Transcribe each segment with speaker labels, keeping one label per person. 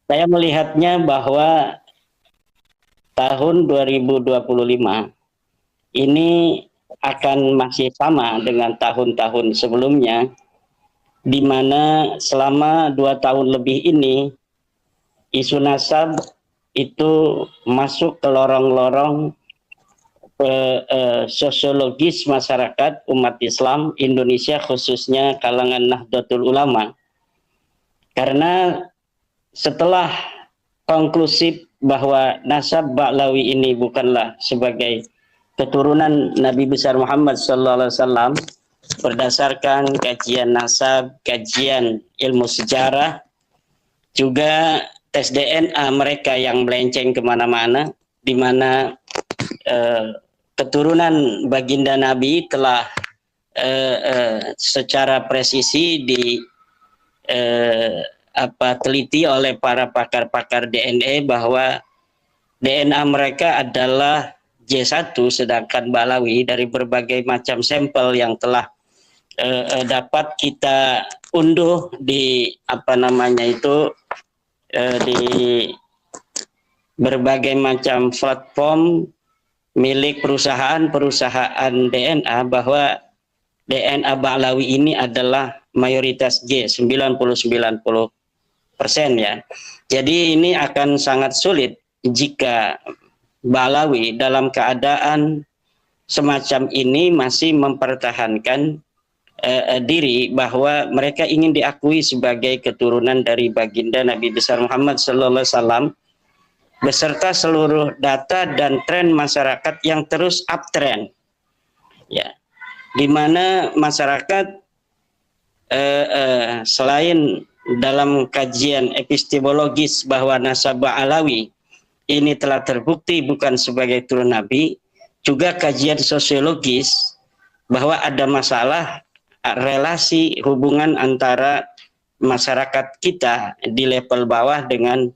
Speaker 1: Saya melihatnya bahwa tahun 2025 ini akan masih sama dengan tahun-tahun sebelumnya, di mana selama 2 tahun lebih ini isu nasab itu masuk ke lorong-lorong sosiologis masyarakat umat Islam Indonesia, khususnya kalangan Nahdlatul Ulama. Karena setelah konklusif bahwa nasab Ba'lawi ini bukanlah sebagai keturunan Nabi besar Muhammad SAW, berdasarkan kajian nasab, kajian ilmu sejarah, juga tes DNA mereka yang melenceng kemana-mana, di mana keturunan baginda Nabi telah secara presisi teliti oleh para pakar-pakar DNA bahwa DNA mereka adalah J1, sedangkan Ba'lawi dari berbagai macam sampel yang telah dapat kita unduh di di berbagai macam platform milik perusahaan DNA, bahwa DNA Ba'lawi ini adalah mayoritas J, 90-90% ya. Jadi ini akan sangat sulit jika Ba'lawi dalam keadaan semacam ini masih mempertahankan diri bahwa mereka ingin diakui sebagai keturunan dari baginda Nabi besar Muhammad SAW, beserta seluruh data dan tren masyarakat yang terus uptrend, ya, di mana masyarakat selain dalam kajian epistemologis bahwa nasab Ba'lawi ini telah terbukti bukan sebagai turun Nabi, juga kajian sosiologis bahwa ada masalah relasi hubungan antara masyarakat kita di level bawah dengan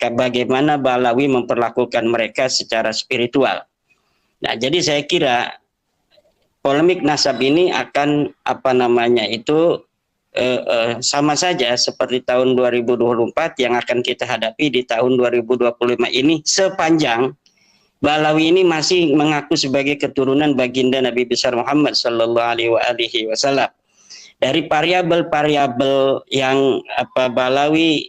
Speaker 1: bagaimana Ba'lawi memperlakukan mereka secara spiritual. Nah, jadi saya kira polemik nasab ini akan sama saja seperti tahun 2024 yang akan kita hadapi di tahun 2025 ini, sepanjang Ba'lawi ini masih mengaku sebagai keturunan baginda Nabi besar Muhammad Sallallahu Alaihi Wasallam. Dari variabel-variabel yang Ba'lawi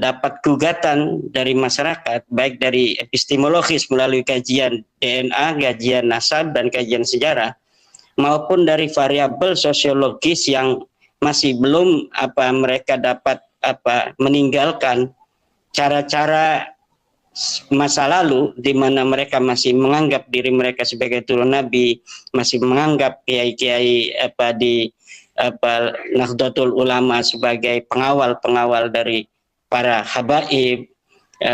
Speaker 1: dapat gugatan dari masyarakat, baik dari epistemologis melalui kajian DNA, kajian nasab, dan kajian sejarah, maupun dari variabel sosiologis yang masih belum mereka dapat meninggalkan cara-cara masa lalu di mana mereka masih menganggap diri mereka sebagai turun Nabi, masih menganggap kiai-kiai di Nahdlatul Ulama sebagai pengawal-pengawal dari para habaib,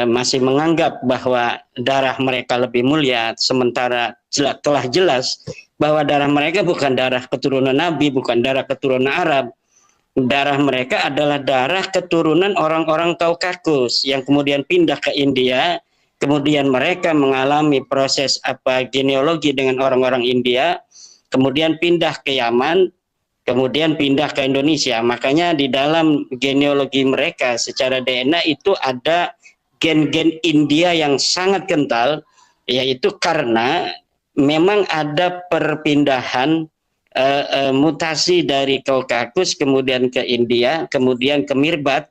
Speaker 1: masih menganggap bahwa darah mereka lebih mulia, sementara telah jelas bahwa darah mereka bukan darah keturunan Nabi, bukan darah keturunan Arab. Darah mereka adalah darah keturunan orang-orang Kaukasus yang kemudian pindah ke India, kemudian mereka mengalami proses genealogi dengan orang-orang India, kemudian pindah ke Yaman, kemudian pindah ke Indonesia. Makanya di dalam genealogi mereka secara DNA itu ada gen-gen India yang sangat kental, yaitu karena memang ada perpindahan mutasi dari Kaukasus kemudian ke India, kemudian ke Mirbat,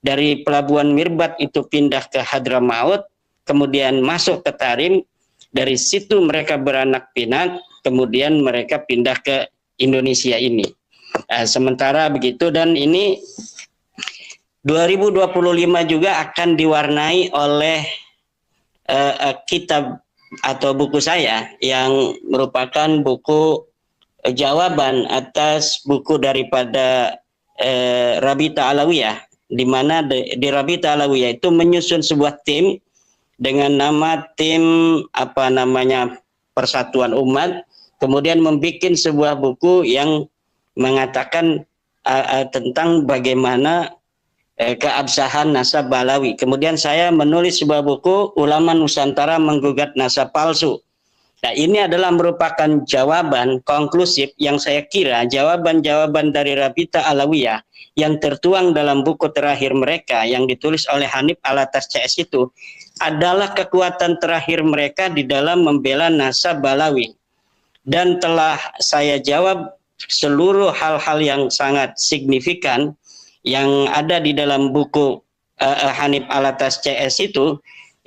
Speaker 1: dari pelabuhan Mirbat itu pindah ke Hadramaut, kemudian masuk ke Tarim, dari situ mereka beranak pinak, kemudian mereka pindah ke Indonesia ini. Sementara begitu, dan ini 2025 juga akan diwarnai oleh kitab atau buku saya yang merupakan buku jawaban atas buku daripada Rabita Alawiyah, di mana di Rabita Alawiyah itu menyusun sebuah tim dengan nama tim Persatuan Umat, kemudian membuat sebuah buku yang mengatakan tentang bagaimana keabsahan nasab Ba'lawi. Kemudian saya menulis sebuah buku Ulama Nusantara Menggugat Nasab Palsu, Nah, ini adalah merupakan jawaban konklusif yang saya kira jawaban-jawaban dari Rabita Alawiyah yang tertuang dalam buku terakhir mereka yang ditulis oleh Hanif Alatas CS itu adalah kekuatan terakhir mereka di dalam membela nasab Balawi. Dan telah saya jawab seluruh hal-hal yang sangat signifikan yang ada di dalam buku Hanif Alatas CS itu.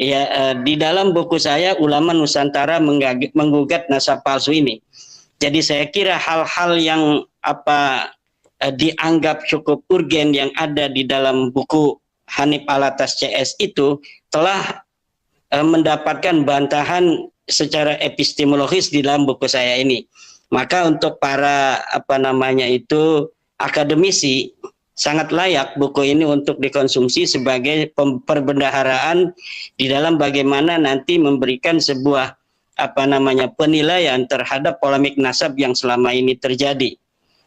Speaker 1: Ya, di dalam buku saya Ulama Nusantara menggugat nasab palsu ini. Jadi saya kira hal-hal yang dianggap cukup urgen yang ada di dalam buku Hanif Alatas CS itu telah mendapatkan bantahan secara epistemologis di dalam buku saya ini. Maka untuk para akademisi sangat layak buku ini untuk dikonsumsi sebagai perbendaharaan di dalam bagaimana nanti memberikan sebuah penilaian terhadap polemik nasab yang selama ini terjadi.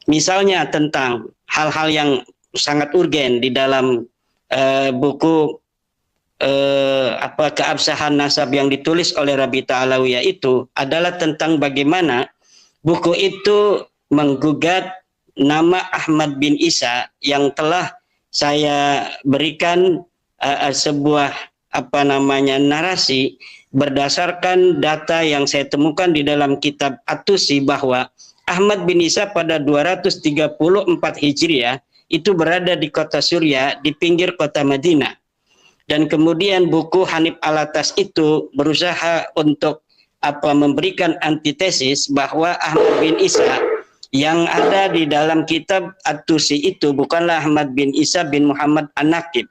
Speaker 1: Misalnya tentang hal-hal yang sangat urgen di dalam buku keabsahan nasab yang ditulis oleh Rabita Alawiyah itu adalah tentang bagaimana buku itu menggugat nama Ahmad bin Isa yang telah saya berikan sebuah narasi berdasarkan data yang saya temukan di dalam kitab At-Tusi bahwa Ahmad bin Isa pada 234 Hijriah itu berada di kota Suriah di pinggir kota Madinah. Dan kemudian buku Hanif Alatas itu berusaha untuk memberikan antitesis bahwa Ahmad bin Isa yang ada di dalam kitab At-Tusi itu bukanlah Ahmad bin Isa bin Muhammad An-Naqib.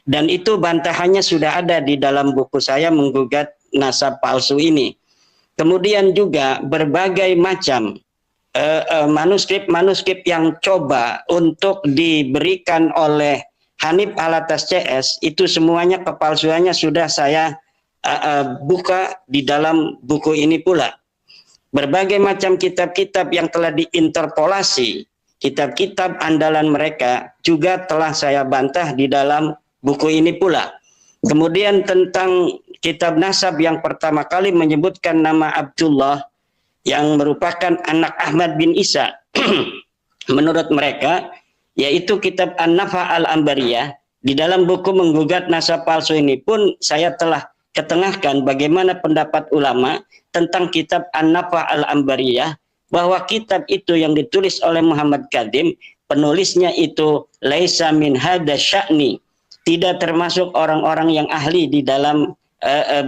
Speaker 1: Dan itu bantahannya sudah ada di dalam buku saya menggugat nasab palsu ini. Kemudian juga berbagai macam manuskrip yang coba untuk diberikan oleh Hanif Alatas CS itu semuanya kepalsuannya sudah saya buka di dalam buku ini pula. Berbagai macam kitab-kitab yang telah diinterpolasi, kitab-kitab andalan mereka juga telah saya bantah di dalam buku ini pula. Kemudian tentang kitab nasab yang pertama kali menyebutkan nama Abdullah yang merupakan anak Ahmad bin Isa. Menurut mereka, yaitu kitab An-Nafa Al-Ambariyah. Di dalam buku menggugat nasab palsu ini pun saya telah ketengahkan bagaimana pendapat ulama tentang kitab An-Nafa Al-Ambariyah, bahwa kitab itu yang ditulis oleh Muhammad Kadim, penulisnya itu laisa min hada sya'ni, tidak termasuk orang-orang yang ahli di dalam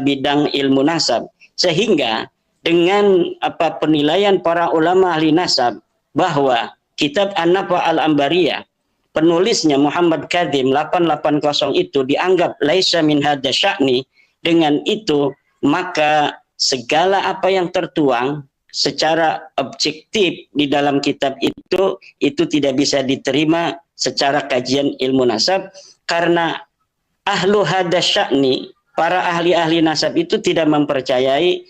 Speaker 1: bidang ilmu nasab. Sehingga dengan penilaian para ulama ahli nasab bahwa kitab An-Nafa Al-Ambariyah penulisnya Muhammad Kadim 880 itu dianggap laisa min hada sya'ni, dengan itu maka segala apa yang tertuang secara objektif di dalam kitab itu tidak bisa diterima secara kajian ilmu nasab, karena ahlu hada sya'ni, para ahli-ahli nasab itu tidak mempercayai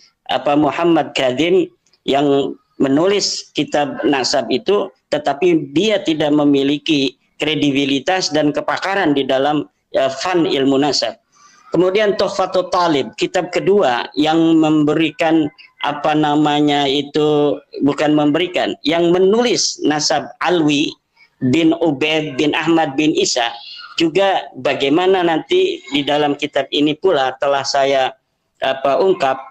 Speaker 1: Muhammad Kadim yang menulis kitab nasab itu, tetapi dia tidak memiliki kredibilitas dan kepakaran di dalam fan ilmu nasab. Kemudian Tuhfatul Talib, kitab kedua yang memberikan yang menulis nasab Alwi bin Ubaid bin Ahmad bin Isa, juga bagaimana nanti di dalam kitab ini pula telah saya ungkap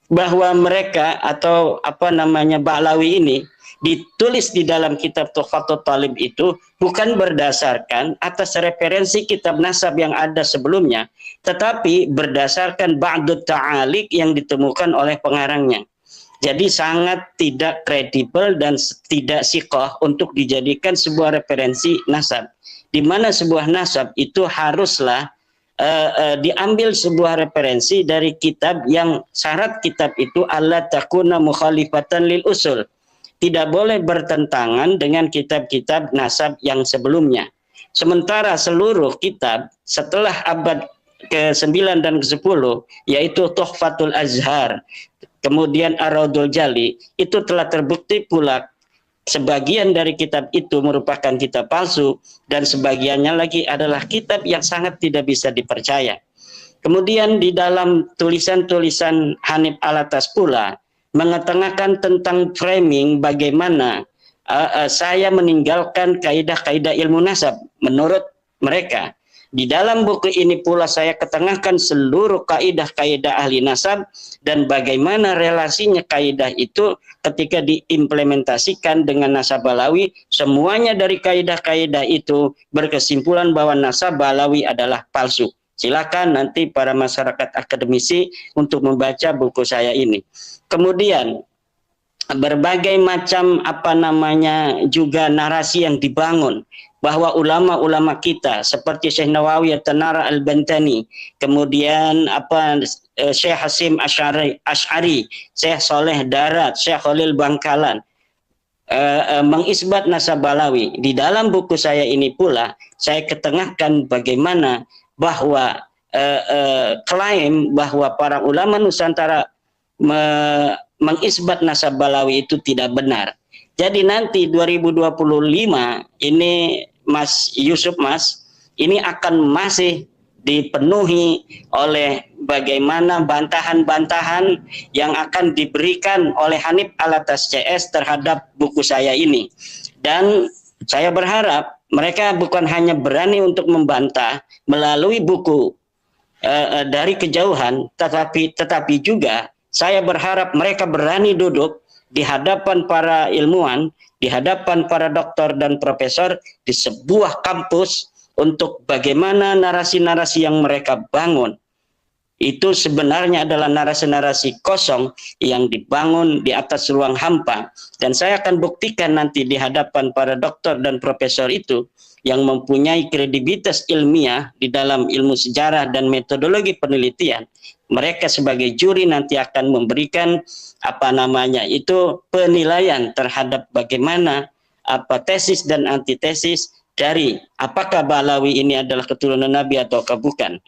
Speaker 1: bahwa mereka atau Ba'lawi ini ditulis di dalam kitab Tuhfatul Talib itu bukan berdasarkan atas referensi kitab nasab yang ada sebelumnya, tetapi berdasarkan ba'dut ta'alik yang ditemukan oleh pengarangnya. Jadi sangat tidak kredibel dan tidak siqah untuk dijadikan sebuah referensi nasab, di mana sebuah nasab itu haruslah diambil sebuah referensi dari kitab yang syarat kitab itu alla takuna mukhalifatan lil usul, tidak boleh bertentangan dengan kitab-kitab nasab yang sebelumnya. Sementara seluruh kitab setelah abad ke-9 dan ke-10, yaitu Tuhfatul Azhar, kemudian Ar-Raudul Jali, itu telah terbukti pula sebagian dari kitab itu merupakan kitab palsu, dan sebagiannya lagi adalah kitab yang sangat tidak bisa dipercaya. Kemudian di dalam tulisan-tulisan Hanif Alatas pula, mengetengahkan tentang framing bagaimana saya meninggalkan kaidah-kaidah ilmu nasab menurut mereka. Di dalam buku ini pula saya ketengahkan seluruh kaidah-kaidah ahli nasab dan bagaimana relasinya kaidah itu ketika diimplementasikan dengan nasab balawi. Semuanya dari kaidah-kaidah itu berkesimpulan bahwa nasab balawi adalah palsu. Silakan nanti para masyarakat akademisi untuk membaca buku saya ini. Kemudian berbagai macam juga narasi yang dibangun bahwa ulama-ulama kita seperti Syekh Nawawi At-Tanara Al-Bantani, kemudian Syekh Hasim Asy'ari, Syekh Soleh Darat, Syekh Khalil Bangkalan mengisbat nasab balawi. Di dalam buku saya ini pula saya ketengahkan bagaimana bahwa klaim bahwa para ulama Nusantara mengisbat nasab balawi itu tidak benar. Jadi nanti 2025 ini Mas Yusuf ini akan masih dipenuhi oleh bagaimana bantahan-bantahan yang akan diberikan oleh Hanif Alatas CS terhadap buku saya ini. Dan saya berharap mereka bukan hanya berani untuk membantah melalui buku dari kejauhan, tetapi juga saya berharap mereka berani duduk di hadapan para ilmuwan, di hadapan para doktor dan profesor di sebuah kampus untuk bagaimana narasi-narasi yang mereka bangun itu sebenarnya adalah narasi-narasi kosong yang dibangun di atas ruang hampa. Dan saya akan buktikan nanti di hadapan para doktor dan profesor itu yang mempunyai kredibilitas ilmiah di dalam ilmu sejarah dan metodologi penelitian. Mereka sebagai juri nanti akan memberikan penilaian terhadap bagaimana tesis dan antitesis dari apakah Balawi ini adalah keturunan Nabi ataukah bukan.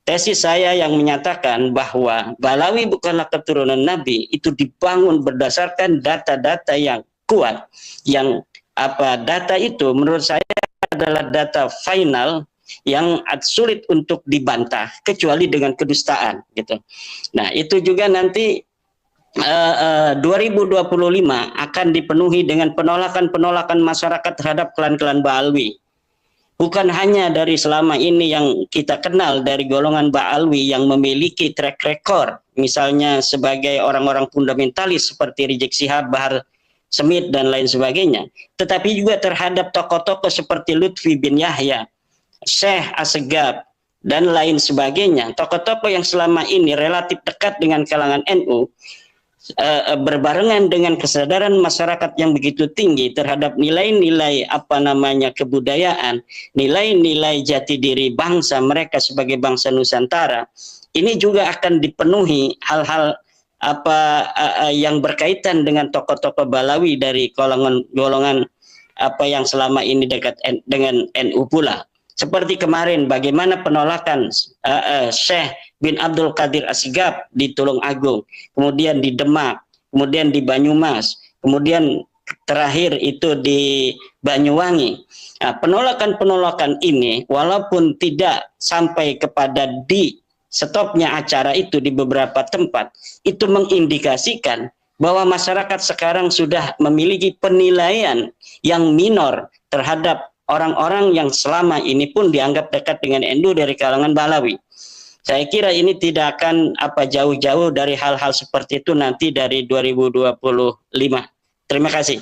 Speaker 1: Tesis saya yang menyatakan bahwa Balawi bukanlah keturunan Nabi itu dibangun berdasarkan data-data yang kuat, yang data itu menurut saya adalah data final yang sulit untuk dibantah kecuali dengan kedustaan gitu. Nah, itu juga nanti 2025 akan dipenuhi dengan penolakan-penolakan masyarakat terhadap klan-klan Ba'alwi. Bukan hanya dari selama ini yang kita kenal dari golongan Ba'alwi yang memiliki track record, misalnya sebagai orang-orang fundamentalis seperti Rizik Syihab, Bahar Smith, dan lain sebagainya. Tetapi juga terhadap tokoh-tokoh seperti Lutfi bin Yahya, Syekh Assegaf, dan lain sebagainya. Tokoh-tokoh yang selama ini relatif dekat dengan kalangan NU, berbarengan dengan kesadaran masyarakat yang begitu tinggi terhadap nilai-nilai kebudayaan, nilai-nilai jati diri bangsa mereka sebagai bangsa Nusantara, ini juga akan dipenuhi hal-hal yang berkaitan dengan tokoh-tokoh Balawi dari golongan yang selama ini dekat dengan NU pula. Seperti kemarin bagaimana penolakan Syekh bin Abdul Qadir Assegaf di Tulung Agung, kemudian di Demak, kemudian di Banyumas, kemudian terakhir itu di Banyuwangi. Nah, penolakan-penolakan ini walaupun tidak sampai kepada di stopnya acara itu di beberapa tempat, itu mengindikasikan bahwa masyarakat sekarang sudah memiliki penilaian yang minor terhadap orang-orang yang selama ini pun dianggap dekat dengan NU dari kalangan Balawi. Saya kira ini tidak akan jauh-jauh dari hal-hal seperti itu nanti dari 2025. Terima kasih.